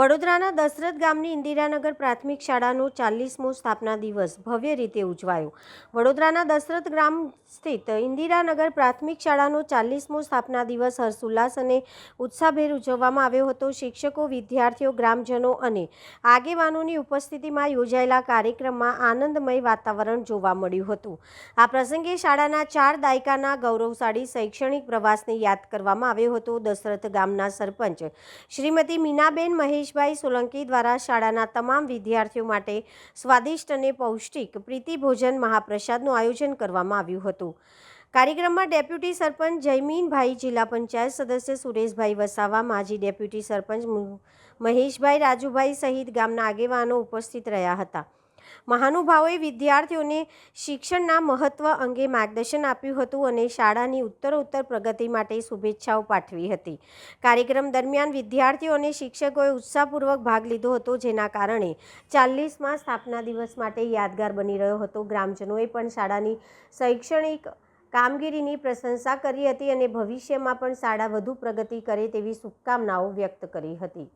વડોદરાના દશરથ ગામની ઇન્દિરાનગર પ્રાથમિક શાળાનો 40મો સ્થાપના દિવસ ભવ્ય રીતે ઉજવાયો। વડોદરાના દશરથ ગામ સ્થિત ઇન્દિરાનગર પ્રાથમિક શાળાનો 40મો સ્થાપના દિવસ હર્ષોલ્લાસ અને ઉત્સાહભેર ઉજવવામાં આવ્યો હતો। શિક્ષકો, વિદ્યાર્થીઓ, ગ્રામજનો અને આગેવાનોની ઉપસ્થિતિમાં યોજાયેલા કાર્યક્રમમાં આનંદમય વાતાવરણ જોવા મળ્યું હતું। આ પ્રસંગે શાળાના 4 દાયકાના ગૌરવશાળી શૈક્ષણિક પ્રવાસને યાદ કરવામાં આવ્યો હતો। દશરથ ગામના સરપંચ શ્રીમતી મીનાબેન મહેશભાઈ સોલંકી દ્વારા શાળાના તમામ વિદ્યાર્થીઓ માટે સ્વાદિષ્ટ અને પૌષ્ટિક પ્રીતિભોજન મહાપ્રસાદનું આયોજન કરવામાં આવ્યું હતું। કાર્યક્રમમાં ડેપ્યુટી સરપંચ જયમીનભાઈ, જિલ્લા પંચાયત સદસ્ય સુરેશભાઈ વસાવા, માજી ડેપ્યુટી સરપંચ મહેશભાઈ રાજુભાઈ સહિત ગામના આગેવાનો ઉપસ્થિત રહ્યા હતા। મહાનુભાવોએ વિદ્યાર્થીઓને શિક્ષણના મહત્વ અંગે માર્ગદર્શન આપ્યું હતું અને શાળાની ઉત્તરોત્તર પ્રગતિ માટે શુભેચ્છાઓ પાઠવી હતી। કાર્યક્રમ દરમિયાન વિદ્યાર્થીઓ અને શિક્ષકોએ ઉત્સાહપૂર્વક ભાગ લીધો હતો, જેના કારણે 40મા સ્થાપના દિવસ માટે યાદગાર બની રહ્યો હતો। ગ્રામજનોએ પણ શાળાની શૈક્ષણિક કામગીરીની પ્રશંસા કરી હતી અને ભવિષ્યમાં પણ શાળા વધુ પ્રગતિ કરે તેવી શુભકામનાઓ વ્યક્ત કરી હતી।